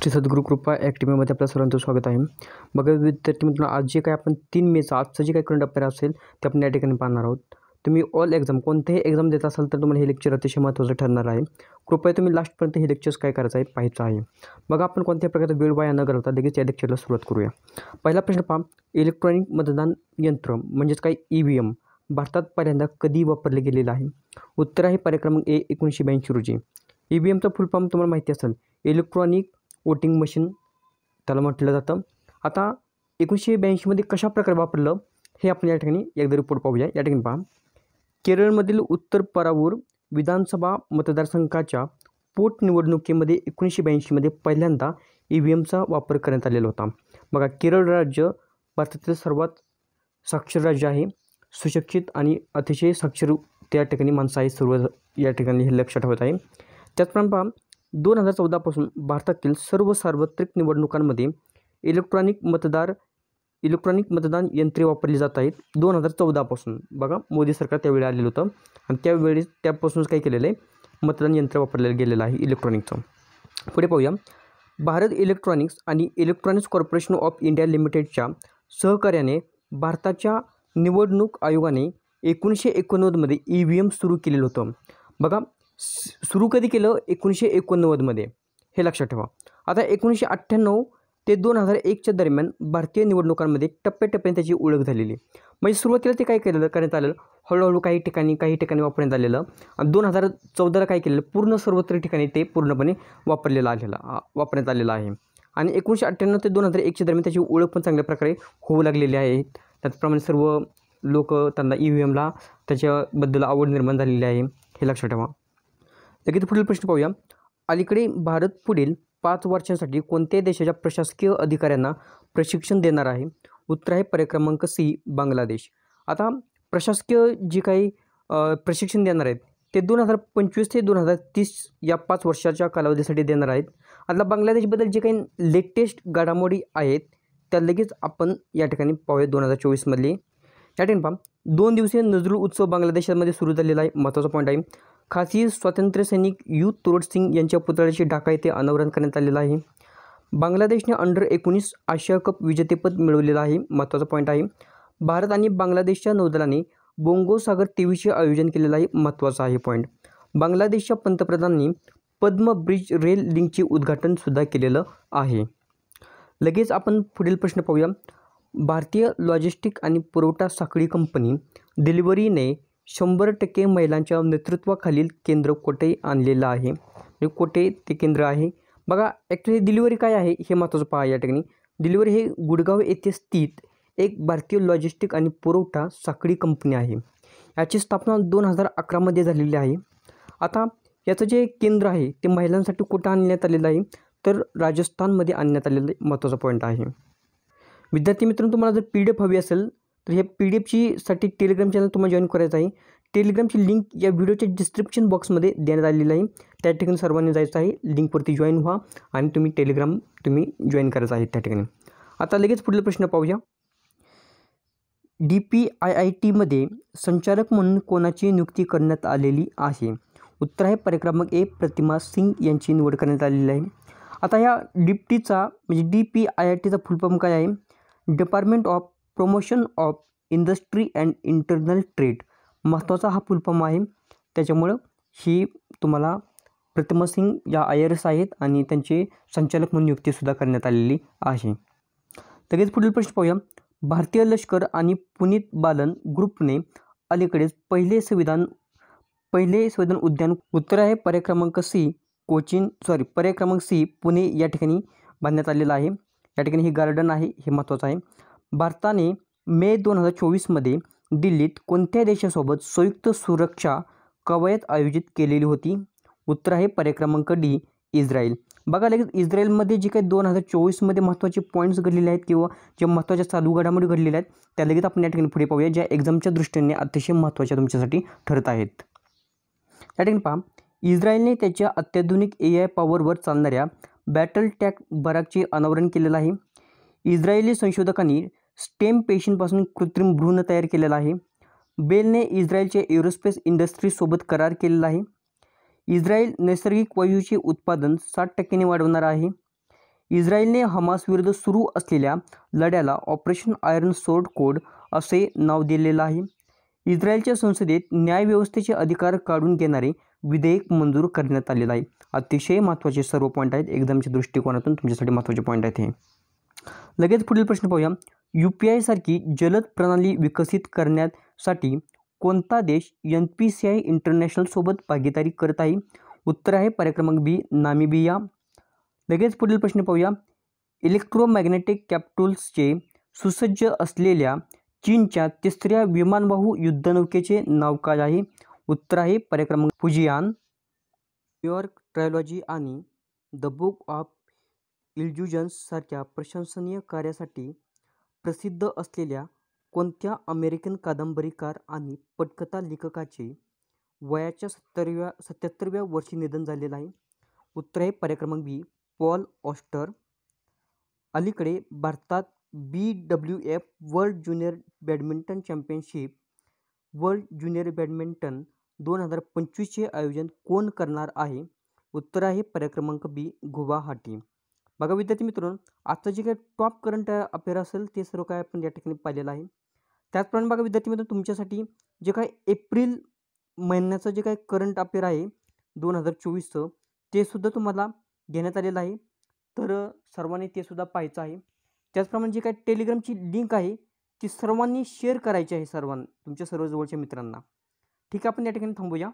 श्री सद्गुरू कृपा अकॅडमीमध्ये आपल्या सर्वांचं स्वागत आहे. बघा विद्यार्थी मित्रांनो, आज जे काही आपण 3 मेचा आजचं जे काही करंट अफेअर असेल ते आपण या ठिकाणी पाहणार आहोत. तुम्ही ऑल एक्झाम कोणतेही एक्झाम देत असाल तर तुम्हाला हे लेक्चर अतिशय महत्त्वाचं ठरणार आहे. कृपया तुम्ही लास्टपर्यंत हे लेक्चर्स काय करायचं आहे पाहायचं आहे. बघा आपण कोणत्याही प्रकारचा वेळ वाया न घालवता लगेच या लेक्चरला सुरुवात करूया. पहिला प्रश्न पहा, इलेक्ट्रॉनिक मतदान यंत्र म्हणजेच काय EVM भारतात पहिल्यांदा कधी वापरले गेलेलं आहे? उत्तर आहे पर्याय क्रमांक A 1982 रोजी. EVMचा फुल फॉर्म तुम्हाला माहिती असेल, इलेक्ट्रॉनिक वोटिंग मशीन त्याला म्हटलं जातं. आता 1982मध्ये कशा प्रकारे वापरलं हे आपण या ठिकाणी एकदा रिपोर्ट पाहूया. या ठिकाणी पहा, केरळमधील उत्तर परावूर विधानसभा मतदारसंघाच्या पोटनिवडणुकीमध्ये 1982मध्ये पहिल्यांदा EVMचा वापर करण्यात आलेला होता. बघा, केरळ राज्य भारतातील सर्वात साक्षर राज्य आहे. सुशिक्षित आणि अतिशय साक्षर त्या ठिकाणी माणसं आहे सर्व, या ठिकाणी हे लक्षात ठेवत आहे. त्याचप्रमाणे पहा, 2014 पासून भारतातील सर्व सार्वत्रिक निवडणुकांमध्ये इलेक्ट्रॉनिक मतदान यंत्रे वापरली जात आहेत. 2014 पासून बघा, मोदी सरकार त्यावेळी आलेलं होतं आणि त्यावेळी त्यापासूनच काय केलेलं आहे, मतदान यंत्र वापरलेलं गेलेलं आहे इलेक्ट्रॉनिकचं. पुढे पाहूया, भारत इलेक्ट्रॉनिक्स आणि इलेक्ट्रॉनिक्स कॉर्पोरेशन ऑफ इंडिया लिमिटेडच्या सहकार्याने भारताच्या निवडणूक आयोगाने 1989मध्ये EVM सुरू केलेलं होतं. बघा, सुरू कधी केलं? 1989मध्ये, हे लक्षात ठेवा. आता 1998 ते 2001च्या दरम्यान भारतीय निवडणुकांमध्ये टप्प्याटप्प्याने त्याची ओळख झालेली. म्हणजे सुरुवातीला ते काय करण्यात आलं, हळूहळू काही ठिकाणी वापरण्यात आलेलं आणि 2014ला काय केलेलं, पूर्ण सर्वत्र ठिकाणी ते पूर्णपणे वापरण्यात आलेलं आहे. आणि 1998 ते 2001च्या दरम्यान त्याची ओळख पण चांगल्या प्रकारे होऊ लागलेली आहे. त्याचप्रमाणे सर्व लोक त्यांना EVMला त्याच्याबद्दल आवड निर्माण झालेली आहे, हे लक्षात ठेवा. लगेच पुढील प्रश्न पाहूया, अलीकडे भारत पुढील 5 वर्षांसाठी कोणत्या देशाच्या प्रशासकीय अधिकाऱ्यांना प्रशिक्षण देणार आहे? उत्तर आहे पर्याय क्रमांक C बांगलादेश. आता प्रशासकीय जे काही प्रशिक्षण देणार आहेत ते 2025 ते 2030 या 5 वर्षाच्या कालावधीसाठी देणार आहेत. आता बांगलादेशबद्दल जे काही लेटेस्ट घडामोडी आहेत त्या लगेच आपण या ठिकाणी पाहूया. 2024मधली या ठिकाणी पहा, 2 दिवसीय नजरुल उत्सव बांगलादेशामध्ये सुरू झालेला आहे. महत्त्वाचा पॉईंट आहे, खासी स्वातंत्र्य सैनिक युथ तुरट सिंग यांच्या पुतळ्याची ढाका येथे अनावरण करण्यात आलेलं आहे. बांगलादेशने अंडर-19 आशिया कप विजेतेपद मिळवलेलं आहे. महत्त्वाचा पॉईंट आहे, भारत आणि बांगलादेशच्या नौदलाने बोंगो सागर 23चे आयोजन केलेलं आहे. महत्त्वाचा आहे पॉईंट. बांगलादेशच्या पंतप्रधानांनी पद्म ब्रिज रेल लिंकचे उद्घाटन सुद्धा केलेलं आहे. लगेच आपण पुढील प्रश्न पाहूया, भारतीय लॉजिस्टिक आणि पुरवठा साखळी कंपनी डिलिव्हरीने 100% महिलांच्या नेतृत्वाखालील केंद्र कोठे आणलेलं आहे? कोठे ते केंद्र आहे? बघा, ॲक्च्युली डिलिव्हरी काय आहे हे महत्त्वाचं पहा. या ठिकाणी डिलिव्हरी हे गुडगाव येथे स्थित एक भारतीय लॉजिस्टिक आणि पुरवठा साखळी कंपनी आहे. याची स्थापना 2011मध्ये झालेली आहे. आता याचं जे केंद्र आहे ते महिलांसाठी कुठं आणण्यात आलेलं आहे, तर राजस्थानमध्ये आणण्यात आलेलं महत्त्वाचा पॉईंट आहे. विद्यार्थी मित्रांनो, तुम्हाला जर PDF हवी असेल तर ह्या PDFची साठी टेलिग्राम चॅनल तुम्हाला जॉईन करायचं आहे. टेलिग्रामची लिंक या व्हिडिओच्या डिस्क्रिप्शन बॉक्समध्ये देण्यात आलेलं आहे. त्या ठिकाणी सर्वांनी जायचं आहे, लिंकवरती जॉईन व्हा आणि तुम्ही टेलिग्राम जॉईन करायचं आहे त्या ठिकाणी. आता लगेच पुढील प्रश्न पाहूया, DPIITमध्ये संचालक म्हणून कोणाची नियुक्ती करण्यात आलेली आहे? उत्तर आहे पर्याय क्रमांक A प्रतिमा सिंग यांची निवड करण्यात आलेली आहे. आता ह्या DPIITचा फुल फॉर्म काय आहे? Department of promotion of industry and internal trade. महत्त्वाचा हा फुल फॉर्म आहे. त्याच्यामुळं ही तुम्हाला प्रतिमा सिंग या IRS आहेत आणि त्यांचे संचालक म्हणून नियुक्तीसुद्धा करण्यात आलेली आहे. लगेच पुढील प्रश्न पाहूया, भारतीय लष्कर आणि पुनीत बालन ग्रुपने अलीकडेच पहिले संविधान उद्यान, उत्तर आहे पर्याय क्रमांक C पुणे या ठिकाणी बांधण्यात आलेलं आहे. या ठिकाणी हे गार्डन आहे, हे महत्त्वाचं आहे. भारताने मे 2024मध्ये दिल्लीत कोणत्या देशासोबत संयुक्त सुरक्षा कवायत आयोजित केलेली होती? उत्तर आहे पर्याय क्रमांक D इस्रायल. बघा, लगेच इस्रायलमध्ये जे काही 2024मध्ये महत्त्वाचे पॉईंट्स घडलेले आहेत किंवा जे महत्त्वाच्या चालू घडामोडी घडलेल्या आहेत त्या लगेच आपण या ठिकाणी पुढे पाहूया, ज्या एक्झामच्या दृष्टीने अतिशय महत्त्वाच्या तुमच्यासाठी ठरत आहेत. या ठिकाणी पहा, इस्रायलने त्याच्या अत्याधुनिक AI पॉवरवर चालणाऱ्या बॅटल टॅक बराकचे अनावरण केलेलं आहे. इस्रायली संशोधकांनी स्टेम पेशींपासून कृत्रिम भ्रूण तयार केलेला आहे. बेलने इस्रायलच्या एरोस्पेस इंडस्ट्रीसोबत करार केलेला आहे. इस्रायल नैसर्गिक वायूचे उत्पादन 60% वाढवणार आहे. इस्रायलने हमास विरुद्ध सुरू असलेल्या लढ्याला ऑपरेशन आयर्न सोर्ड कोड असे नाव दिलेलं आहे. इस्रायलच्या संसदेत न्यायव्यवस्थेचे अधिकार काढून घेणारे विधेयक मंजूर करण्यात आलेलं आहे. अतिशय महत्त्वाचे सर्व पॉईंट आहेत, एक्झामच्या दृष्टिकोनातून तुमच्यासाठी महत्त्वाचे पॉईंट आहेत हे. लगेच पुढील प्रश्न पाहूया. UPI सारखी जलद प्रणाली विकसित करण्यासाठी कोणता देश NPCI इंटरनॅशनल सोबत भागीदारी करत आहे? उत्तर आहे पर्याय क्रमांक बी, नामिबिया. लगेच पुढील प्रश्न पाहूया. इलेक्ट्रोमॅग्नेटिक कॅप्सूल्सचे सुसज्ज असलेल्या चीनच्या तिसऱ्या विमानवाहू युद्धनौकेचे नाव काय आहे? उत्तर आहे पर्याय क्रमांक फुजियान. न्यूयॉर्क ट्रायोलॉजी आणि द बुक ऑफ इल्युजन्स सारख्या प्रशंसनीय कार्यासाठी प्रसिद्ध असलेल्या कोणत्या अमेरिकन कादंबरीकार आणि पटकथा लेखकाचे वयाच्या 77व्या वर्षी निधन झालेलं आहे? उत्तर आहे पर्याय क्रमांक बी, पॉल ऑस्टर. अलीकडे भारतात BWF world junior badminton championship world junior badminton 2025चे आयोजन कोण करणार आहे? उत्तर आहे पर्याय क्रमांक बी, गुवाहाटी. बघा विद्यार्थी मित्रांनो, आजचं जे काही टॉप करंट अफेअर असेल ते सर्व काय आपण या ठिकाणी पाहिलेलं आहे. त्याचप्रमाणे बघा विद्यार्थी मित्रांनो, तुमच्यासाठी जे काही एप्रिल महिन्याचं जे काही करंट अफेअर आहे 2024चं ते सुद्धा तुम्हाला घेण्यात आलेलं आहे. तर सर्वांनी ते सुद्धा पाहायचं आहे. त्याचप्रमाणे जे काही टेलिग्रामची लिंक आहे ती सर्वांनी शेअर करायची आहे, तुमच्या सर्व जवळच्या मित्रांना. ठीक आहे, आपण या ठिकाणी थांबूया.